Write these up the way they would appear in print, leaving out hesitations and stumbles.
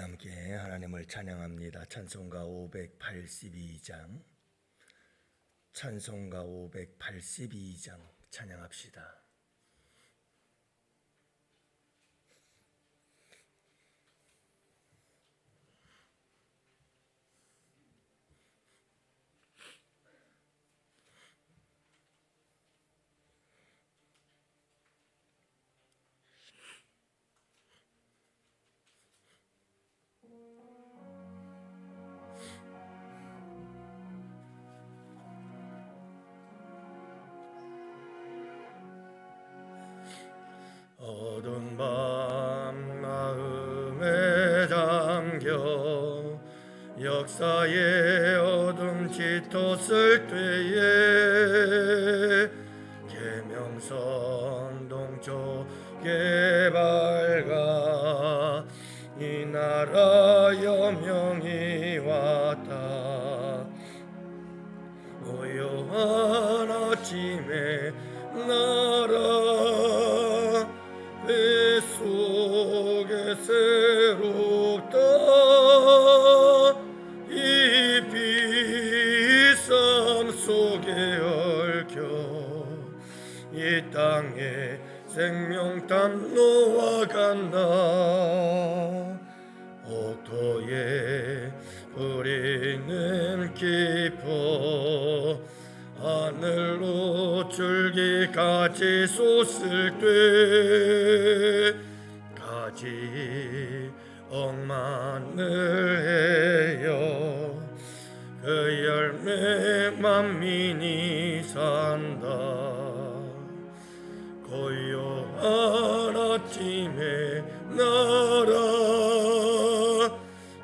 함께 하나님을 찬양합니다. 찬송가 582장 찬송가 582장 찬양합시다. 어두운 밤 마음에 담겨 역사의 어둠 짙었을 때에 계명선 동쪽에 밝아 이 나라 여명이 왔다. 고요한 아침에 나라 뱃속에 새롭다. 이 비삼 속에 얽혀 이 땅에 생명담 놓아간다. 옥토에 뿌리는 깊어 하늘로 줄기까지 솟을 때 가지 억만을 해요. 그 열매 만민이 산다. 고요한 아침에 나라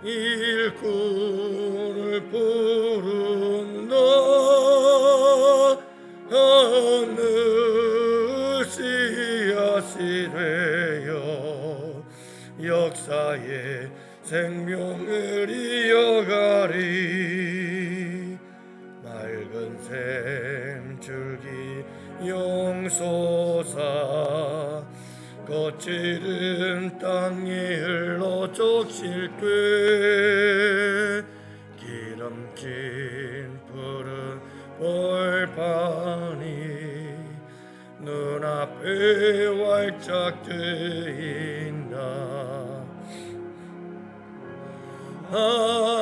일꾼을 부른다. 하늘 씨앗이 되어 역사의 생명을 이어가리. 맑은 샘 줄기 용솟아 거칠은 땅에 흘러 적실 때 기름진 푸른 벌판이 눈앞에 활짝 트인다.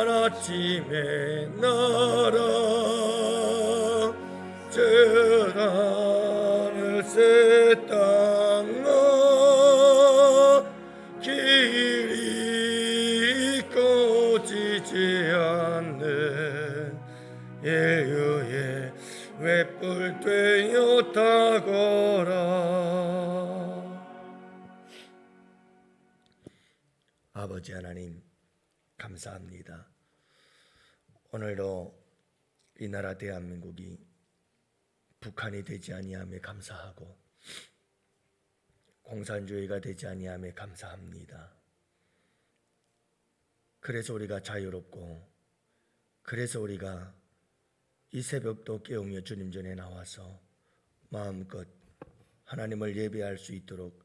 하나님의 나라 재단을 새 땅아 길이 꺼지지 않는 예유의 횃불 되어 타거라. 아버지 하나님 감사합니다. 오늘도 이 나라 대한민국이 북한이 되지 아니함에 감사하고 공산주의가 되지 아니함에 감사합니다. 그래서 우리가 자유롭고 그래서 우리가 이 새벽도 깨우며 주님 전에 나와서 마음껏 하나님을 예배할 수 있도록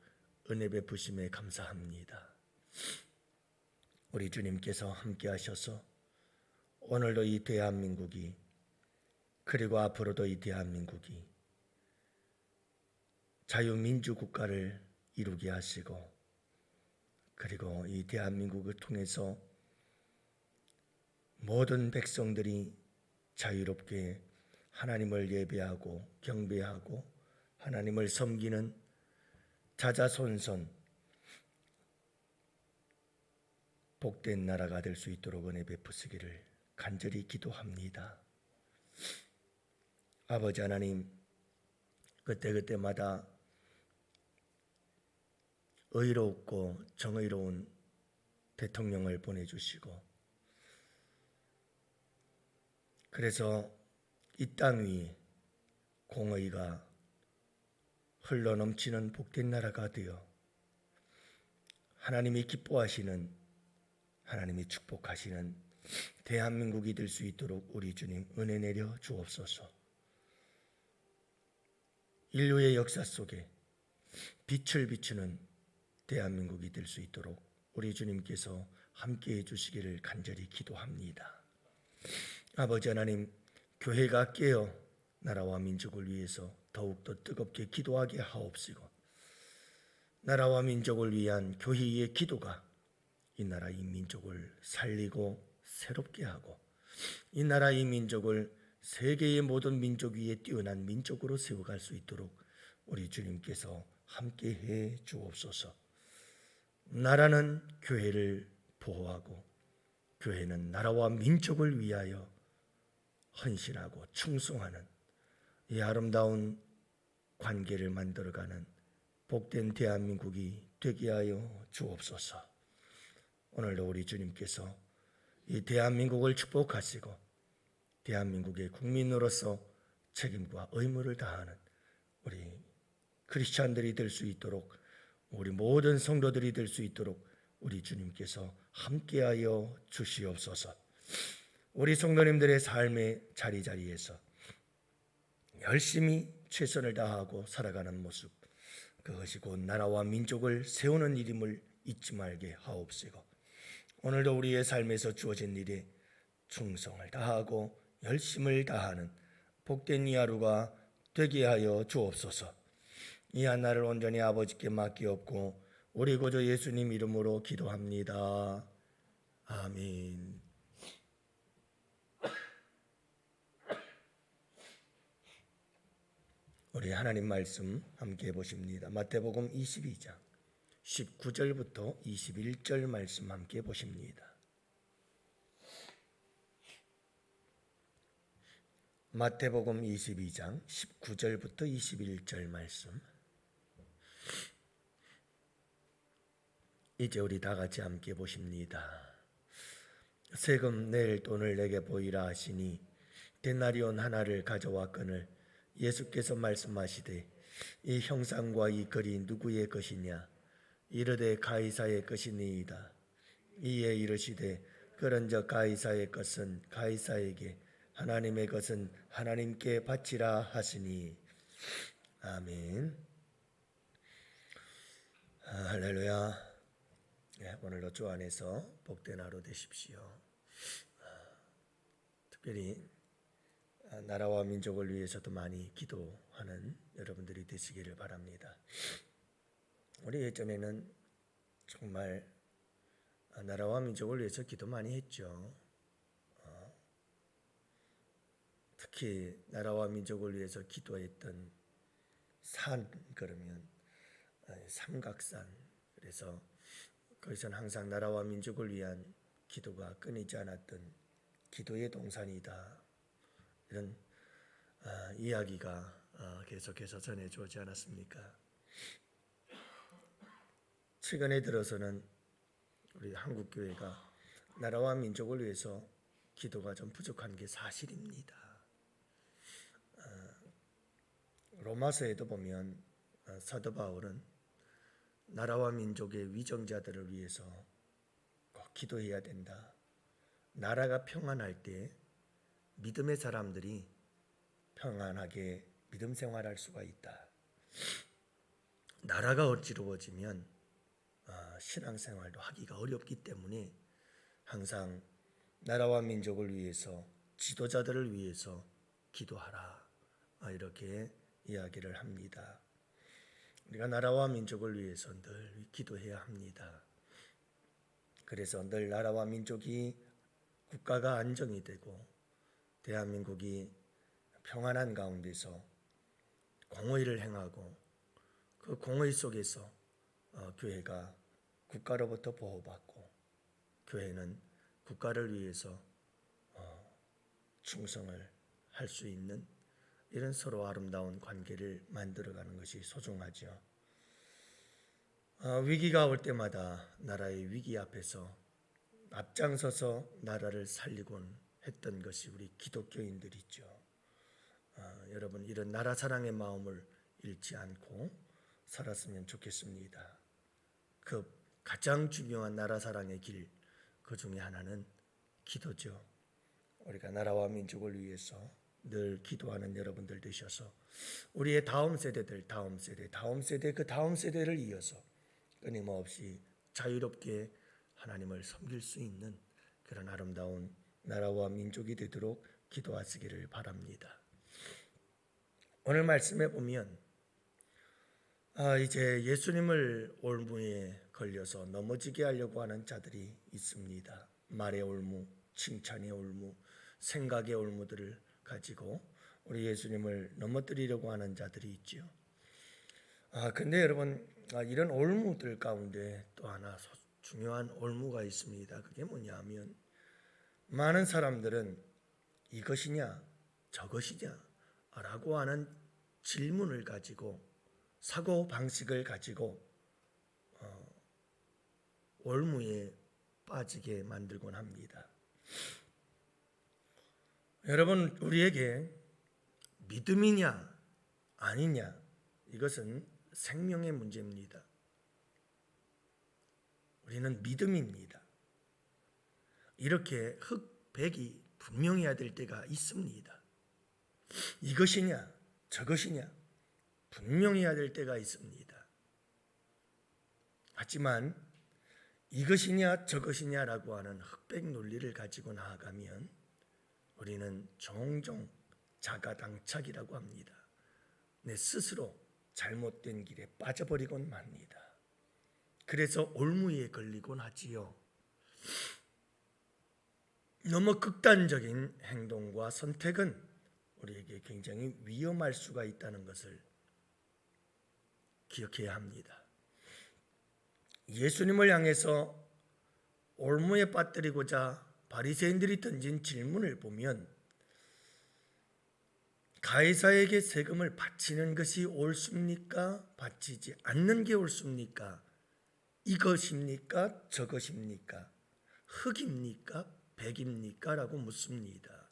은혜 베푸심에 감사합니다. 우리 주님께서 함께 하셔서 오늘도 이 대한민국이 그리고 앞으로도 이 대한민국이 자유민주국가를 이루게 하시고 그리고 이 대한민국을 통해서 모든 백성들이 자유롭게 하나님을 예배하고 경배하고 하나님을 섬기는 자자손손 복된 나라가 될 수 있도록 은혜 베푸시기를 간절히 기도합니다. 아버지 하나님, 그때그때마다 의롭고 정의로운 대통령을 보내주시고 그래서 이 땅 위에 공의가 흘러넘치는 복된 나라가 되어 하나님이 기뻐하시는 하나님이 축복하시는 대한민국이 될 수 있도록 우리 주님 은혜 내려 주옵소서. 인류의 역사 속에 빛을 비추는 대한민국이 될 수 있도록 우리 주님께서 함께해 주시기를 간절히 기도합니다. 아버지 하나님, 교회가 깨어 나라와 민족을 위해서 더욱더 뜨겁게 기도하게 하옵시고, 나라와 민족을 위한 교회의 기도가 이 나라 이 민족을 살리고 새롭게 하고, 이 나라 이 민족을 세계의 모든 민족 위에 뛰어난 민족으로 세워갈 수 있도록 우리 주님께서 함께해 주옵소서. 나라는 교회를 보호하고 교회는 나라와 민족을 위하여 헌신하고 충성하는 이 아름다운 관계를 만들어가는 복된 대한민국이 되게 하여 주옵소서. 오늘도 우리 주님께서 이 대한민국을 축복하시고 대한민국의 국민으로서 책임과 의무를 다하는 우리 크리스찬들이 될 수 있도록, 우리 모든 성도들이 될 수 있도록 우리 주님께서 함께하여 주시옵소서. 우리 성도님들의 삶의 자리자리에서 열심히 최선을 다하고 살아가는 모습, 그것이 곧 나라와 민족을 세우는 일임을 잊지 말게 하옵시고, 오늘도 우리의 삶에서 주어진 일에 충성을 다하고 열심을 다하는 복된 이 하루가 되게 하여 주옵소서. 이 한날을 온전히 아버지께 맡기옵고 우리 구주 예수님 이름으로 기도합니다. 아멘. 우리 하나님 말씀 함께 보십니다. 마태복음 22장 19절부터 21절 말씀 함께 보십니다. 마태복음 22장 19절부터 21절 말씀. 이제 우리 다 같이 함께 보십니다. 세금 낼 돈을 내게 보이라 하시니 데나리온 하나를 가져왔거늘 예수께서 말씀하시되 이 형상과 이 글이 누구의 것이냐? 이르되 가이사의 것이니이다. 이에 이르시되 그런즉 가이사의 것은 가이사에게, 하나님의 것은 하나님께 바치라 하시니. 아멘. 할렐루야. 오늘도 주 안에서 복된 하루 되십시오. 특별히 나라와 민족을 위해서도 많이 기도하는 여러분들이 되시기를 바랍니다. 우리 예전에는 정말 나라와 민족을 위해서 기도 많이 했죠. 특히 나라와 민족을 위해서 기도했던 산, 그러면 삼각산. 그래서 거기서는 항상 나라와 민족을 위한 기도가 끊이지 않았던 기도의 동산이다, 이런 이야기가 계속해서 전해져 오지 않았습니까? 최근에 들어서는 우리 한국교회가 나라와 민족을 위해서 기도가 좀 부족한 게 사실입니다. 로마서에도 보면 사도 바울은 나라와 민족의 위정자들을 위해서 꼭 기도해야 된다. 나라가 평안할 때 믿음의 사람들이 평안하게 믿음 생활할 수가 있다. 나라가 어지러워지면 신앙생활도 하기가 어렵기 때문에 항상 나라와 민족을 위해서, 지도자들을 위해서 기도하라, 이렇게 이야기를 합니다. 우리가 나라와 민족을 위해서 늘 기도해야 합니다. 그래서 늘 나라와 민족이, 국가가 안정이 되고 대한민국이 평안한 가운데서 공의를 행하고 그 공의 속에서 교회가 국가로부터 보호받고 교회는 국가를 위해서 충성을 할 수 있는 이런 서로 아름다운 관계를 만들어가는 것이 소중하죠. 위기가 올 때마다 나라의 위기 앞에서 앞장서서 나라를 살리곤 했던 것이 우리 기독교인들이죠. 여러분, 이런 나라 사랑의 마음을 잃지 않고 살았으면 좋겠습니다. 그 가장 중요한 나라 사랑의 길, 그 중에 하나는 기도죠. 우리가 나라와 민족을 위해서 늘 기도하는 여러분들 되셔서 우리의 다음 세대들, 다음 세대, 그 다음 세대를 이어서 끊임없이 자유롭게 하나님을 섬길 수 있는 그런 아름다운 나라와 민족이 되도록 기도하시기를 바랍니다. 오늘 말씀에 보면 이제 예수님을 올무에 걸려서 넘어지게 하려고 하는 자들이 있습니다. 말의 올무, 칭찬의 올무, 생각의 올무들을 가지고 우리 예수님을 넘어뜨리려고 하는 자들이 있지요. 근데 여러분, 이런 올무들 가운데 또 하나 중요한 올무가 있습니다. 그게 뭐냐면 많은 사람들은 이것이냐 저것이냐 라고 하는 질문을 가지고 사고 방식을 가지고 올무에 빠지게 만들곤 합니다. 여러분, 우리에게 믿음이냐 아니냐 이것은 생명의 문제입니다. 우리는 믿음입니다. 이렇게 흑백이 분명해야 될 때가 있습니다. 이것이냐 저것이냐 분명해야 될 때가 있습니다. 하지만 이것이냐 저것이냐라고 하는 흑백 논리를 가지고 나아가면 우리는 종종 자가당착이라고 합니다. 내 스스로 잘못된 길에 빠져버리곤 맙니다. 그래서 올무에 걸리곤 하지요. 너무 극단적인 행동과 선택은 우리에게 굉장히 위험할 수가 있다는 것을 기억해야 합니다. 예수님을 향해서 올무에 빠뜨리고자 바리새인들이 던진 질문을 보면 가이사에게 세금을 바치는 것이 옳습니까? 바치지 않는 게 옳습니까? 이것입니까? 저것입니까? 흑입니까? 백입니까? 라고 묻습니다.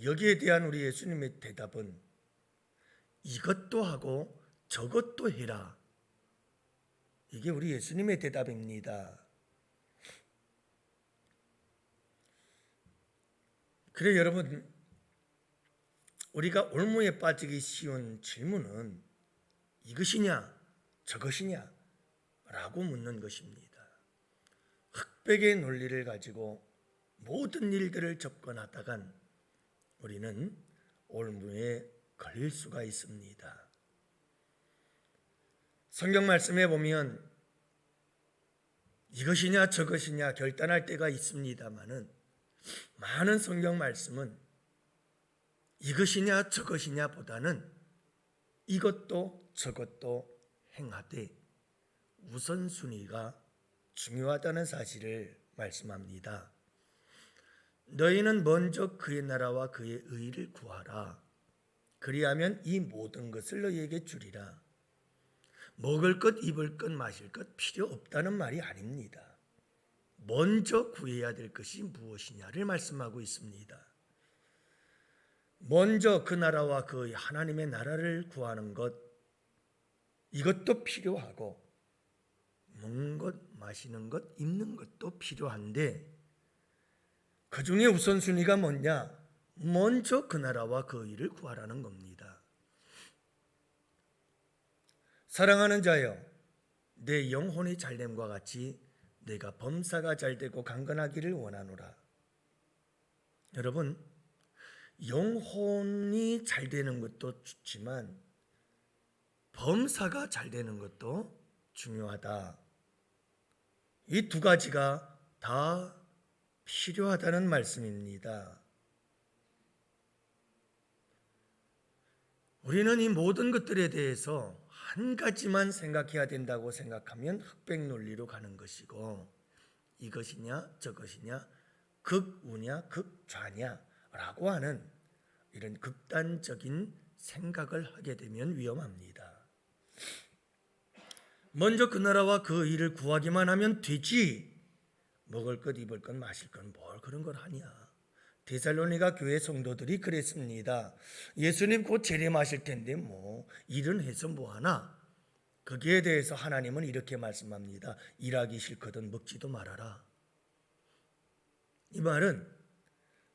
여기에 대한 우리 예수님의 대답은 이것도 하고 저것도 해라. 이게 우리 예수님의 대답입니다. 그래 여러분, 우리가 올무에 빠지기 쉬운 질문은 이것이냐 저것이냐 라고 묻는 것입니다. 흑백의 논리를 가지고 모든 일들을 접근하다간 우리는 올무에 걸릴 수가 있습니다. 성경 말씀에 보면 이것이냐 저것이냐 결단할 때가 있습니다마는 많은 성경 말씀은 이것이냐 저것이냐 보다는 이것도 저것도 행하되 우선순위가 중요하다는 사실을 말씀합니다. 너희는 먼저 그의 나라와 그의 의를 구하라. 그리하면 이 모든 것을 너희에게 주리라. 먹을 것, 입을 것, 마실 것 필요 없다는 말이 아닙니다. 먼저 구해야 될 것이 무엇이냐를 말씀하고 있습니다. 먼저 그 나라와 그 하나님의 나라를 구하는 것, 이것도 필요하고 먹는 것, 마시는 것, 입는 것도 필요한데 그 중에 우선순위가 뭐냐? 먼저 그 나라와 그 의를 구하라는 겁니다. 사랑하는 자여, 내 영혼이 잘됨과 같이 내가 범사가 잘되고 강건하기를 원하노라. 여러분, 영혼이 잘되는 것도 좋지만 범사가 잘되는 것도 중요하다. 이 두 가지가 다 필요하다는 말씀입니다. 우리는 이 모든 것들에 대해서 한 가지만 생각해야 된다고 생각하면 흑백 논리로 가는 것이고 이것이냐 저것이냐 극우냐 극좌냐 라고 하는 이런 극단적인 생각을 하게 되면 위험합니다. 먼저 그 나라와 그 일을 구하기만 하면 되지 먹을 것 입을 것 마실 것 뭘 그런 걸 하냐. 데살로니가 교회 성도들이 그랬습니다. 예수님 곧 재림하실 텐데 뭐 일은 해서 뭐하나. 거기에 대해서 하나님은 이렇게 말씀합니다. 일하기 싫거든 먹지도 말아라. 이 말은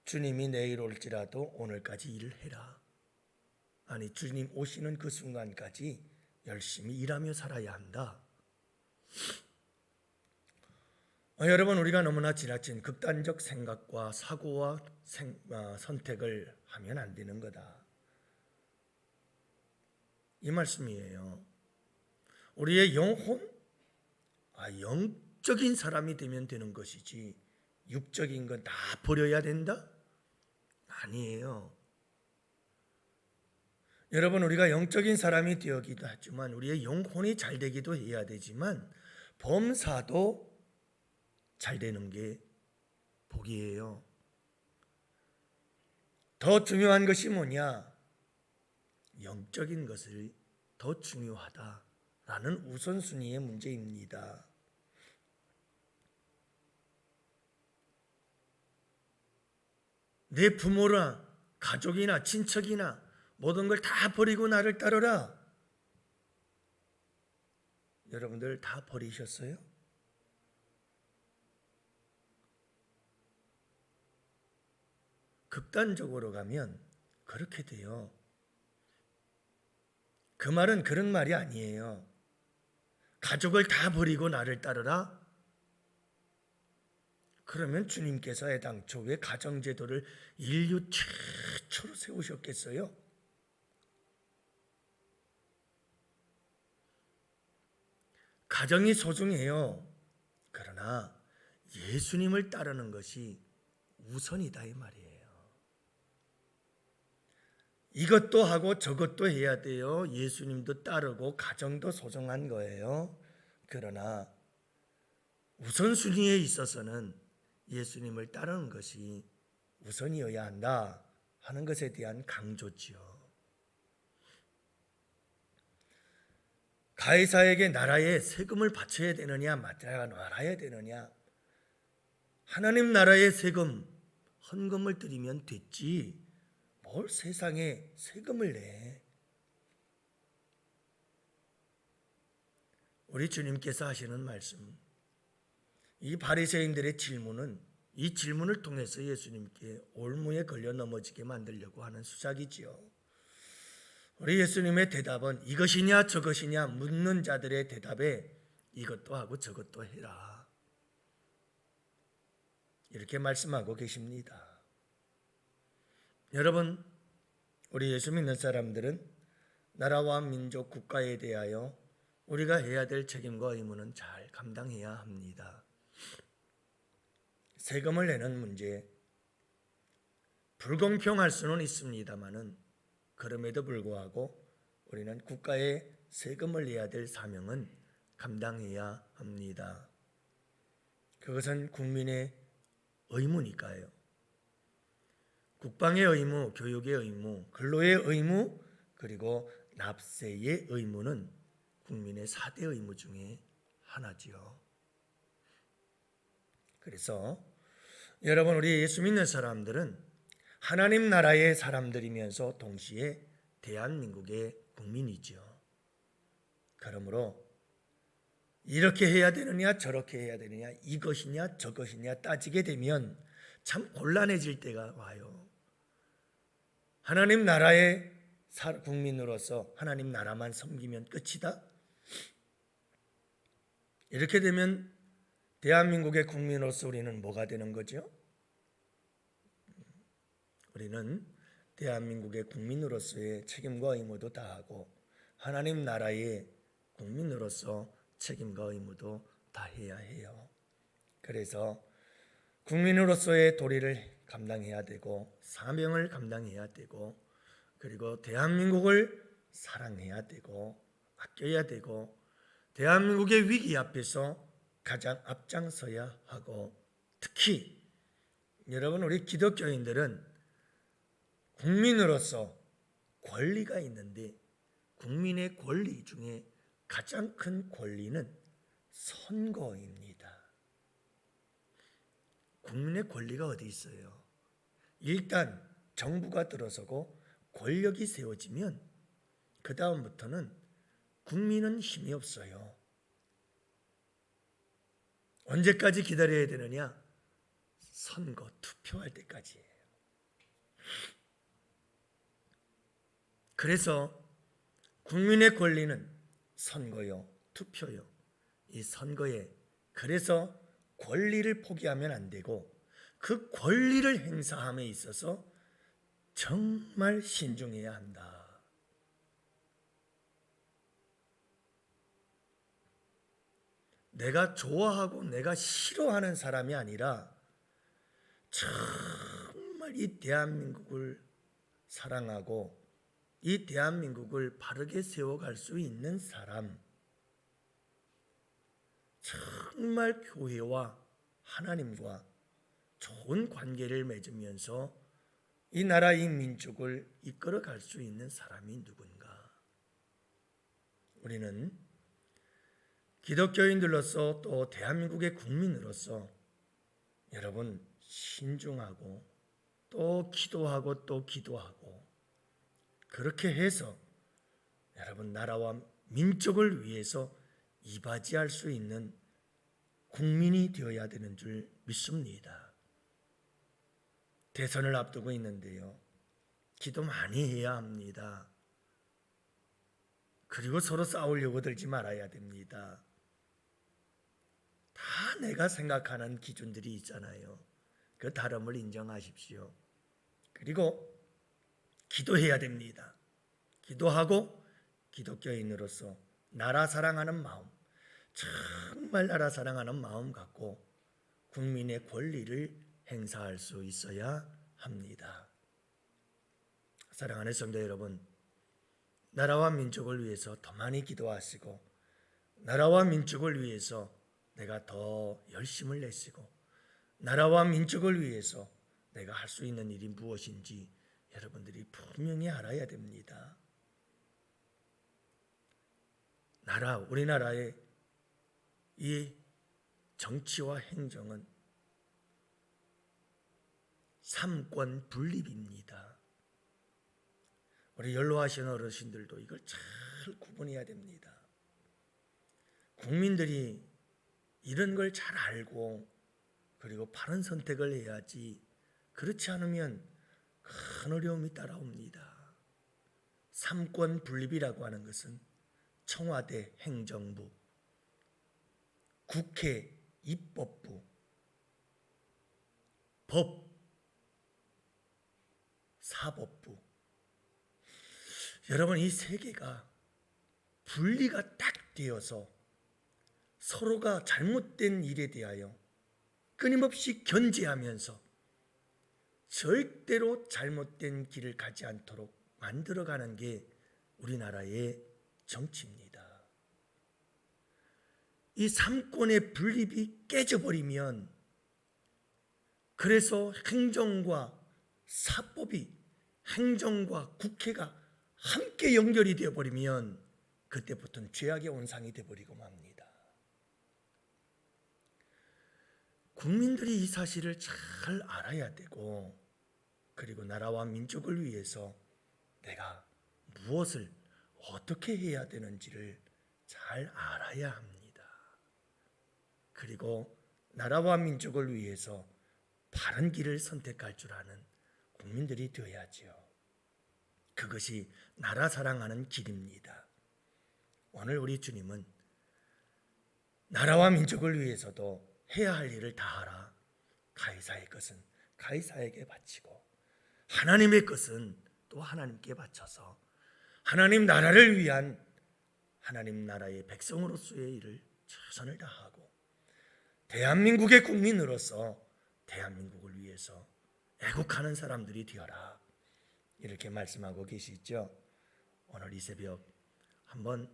주님이 내일 올지라도 오늘까지 일을 해라. 아니 주님 오시는 그 순간까지 열심히 일하며 살아야 한다. 여러분, 우리가 너무나 지나친 극단적 생각과 사고와 선택을 하면 안 되는 거다. 이 말씀이에요. 우리의 영혼, 영적인 사람이 되면 되는 것이지 육적인 건 다 버려야 된다? 아니에요. 여러분, 우리가 영적인 사람이 되기도 하지만 우리의 영혼이 잘 되기도 해야 되지만 범사도 잘 되는 게 복이에요. 더 중요한 것이 뭐냐? 영적인 것을 더 중요하다라는 우선순위의 문제입니다. 내 부모나 가족이나 친척이나 모든 걸 다 버리고 나를 따르라. 여러분들 다 버리셨어요? 극단적으로 가면 그렇게 돼요. 그 말은 그런 말이 아니에요. 가족을 다 버리고 나를 따르라? 그러면 주님께서 애당초 왜 가정제도를 인류 최초로 세우셨겠어요? 가정이 소중해요. 그러나 예수님을 따르는 것이 우선이다 이 말이에요. 이것도 하고 저것도 해야 돼요. 예수님도 따르고 가정도 소중한 거예요. 그러나 우선순위에 있어서는 예수님을 따르는 것이 우선이어야 한다 하는 것에 대한 강조지요. 가이사에게 나라에 세금을 바쳐야 되느냐 말아야 되느냐, 하나님 나라의 세금, 헌금을 드리면 됐지 뭘 세상에 세금을 내. 우리 주님께서 하시는 말씀, 이 바리새인들의 질문은 이 질문을 통해서 예수님께 올무에 걸려 넘어지게 만들려고 하는 수작이지요. 우리 예수님의 대답은 이것이냐 저것이냐 묻는 자들의 대답에 이것도 하고 저것도 해라, 이렇게 말씀하고 계십니다. 여러분, 우리 예수 믿는 사람들은 나라와 민족, 국가에 대하여 우리가 해야 될 책임과 의무는 잘 감당해야 합니다. 세금을 내는 문제, 불공평할 수는 있습니다마는 그럼에도 불구하고 우리는 국가에 세금을 내야 될 사명은 감당해야 합니다. 그것은 국민의 의무니까요. 국방의 의무, 교육의 의무, 근로의 의무, 그리고 납세의 의무는 국민의 4대 의무 중에 하나지요. 그래서 여러분, 우리 예수 믿는 사람들은 하나님 나라의 사람들이면서 동시에 대한민국의 국민이죠. 그러므로 이렇게 해야 되느냐 저렇게 해야 되느냐, 이것이냐 저것이냐 따지게 되면 참 곤란해질 때가 와요. 하나님 나라의 국민으로서 하나님 나라만 섬기면 끝이다? 이렇게 되면 대한민국의 국민으로서 우리는 뭐가 되는 거죠? 우리는 대한민국의 국민으로서의 책임과 의무도 다하고 하나님 나라의 국민으로서 책임과 의무도 다해야 해요. 그래서 국민으로서의 도리를 감당해야 되고 사명을 감당해야 되고, 그리고 대한민국을 사랑해야 되고 아껴야 되고, 대한민국의 위기 앞에서 가장 앞장서야 하고, 특히 여러분, 우리 기독교인들은 국민으로서 권리가 있는데 국민의 권리 중에 가장 큰 권리는 선거입니다. 국민의 권리가 어디 있어요? 일단 정부가 들어서고 권력이 세워지면 그 다음부터는 국민은 힘이 없어요. 언제까지 기다려야 되느냐? 선거, 투표할 때까지예요. 그래서 국민의 권리는 선거요, 투표요. 이 선거에 그래서 권리를 포기하면 안 되고 그 권리를 행사함에 있어서 정말 신중해야 한다. 내가 좋아하고 내가 싫어하는 사람이 아니라 정말 이 대한민국을 사랑하고 이 대한민국을 바르게 세워갈 수 있는 사람, 정말 교회와 하나님과 좋은 관계를 맺으면서 이 나라 이 민족을 이끌어갈 수 있는 사람이 누군가? 우리는 기독교인들로서 또 대한민국의 국민으로서 여러분 신중하고 또 기도하고 또 기도하고 그렇게 해서 여러분 나라와 민족을 위해서 이바지할 수 있는 국민이 되어야 되는 줄 믿습니다. 대선을 앞두고 있는데요. 기도 많이 해야 합니다. 그리고 서로 싸우려고 들지 말아야 됩니다. 다 내가 생각하는 기준들이 있잖아요. 그 다름을 인정하십시오. 그리고 기도해야 됩니다. 기도하고 기독교인으로서 나라 사랑하는 마음, 정말 나라 사랑하는 마음 갖고 국민의 권리를 행사할 수 있어야 합니다. 사랑하는 성도 여러분, 나라와 민족을 위해서 더 많이 기도하시고 나라와 민족을 위해서 내가 더 열심을 내시고 나라와 민족을 위해서 내가 할 수 있는 일이 무엇인지 여러분들이 분명히 알아야 됩니다. 우리나라의 이 정치와 행정은 삼권 분립입니다. 우리 연로하신 어르신들도 이걸 잘 구분해야 됩니다. 국민들이 이런 걸 잘 알고 그리고 바른 선택을 해야지 그렇지 않으면 큰 어려움이 따라옵니다. 삼권 분립이라고 하는 것은 청와대 행정부, 국회 입법부, 법, 사법부. 여러분 이 세 개가 분리가 딱 되어서 서로가 잘못된 일에 대하여 끊임없이 견제하면서 절대로 잘못된 길을 가지 않도록 만들어가는 게 우리나라의 정치입니다. 이 삼권의 분립이 깨져버리면 그래서 행정과 사법이 행정과 국회가 함께 연결이 되어버리면 그때부터는 죄악의 온상이 되어버리고 맙니다. 국민들이 이 사실을 잘 알아야 되고 그리고 나라와 민족을 위해서 내가 무엇을 어떻게 해야 되는지를 잘 알아야 합니다. 그리고 나라와 민족을 위해서 바른 길을 선택할 줄 아는 국민들이 되어야지요. 그것이 나라 사랑하는 길입니다. 오늘 우리 주님은 나라와 민족을 위해서도 해야 할 일을 다 하라. 가이사의 것은 가이사에게 바치고 하나님의 것은 또 하나님께 바쳐서 하나님 나라를 위한 하나님 나라의 백성으로서의 일을 최선을 다하고 대한민국의 국민으로서 대한민국을 위해서 애국하는 사람들이 되어라. 이렇게 말씀하고 계시죠. 오늘 이 새벽 한번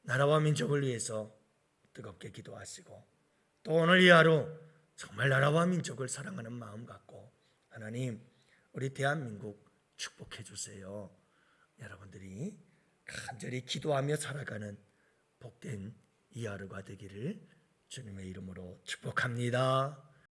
나라와 민족을 위해서 뜨겁게 기도하시고 또 오늘 이 하루 정말 나라와 민족을 사랑하는 마음 갖고 하나님 우리 대한민국 축복해 주세요. 여러분들이 간절히 기도하며 살아가는 복된 이 하루가 되기를 주님의 이름으로 축복합니다.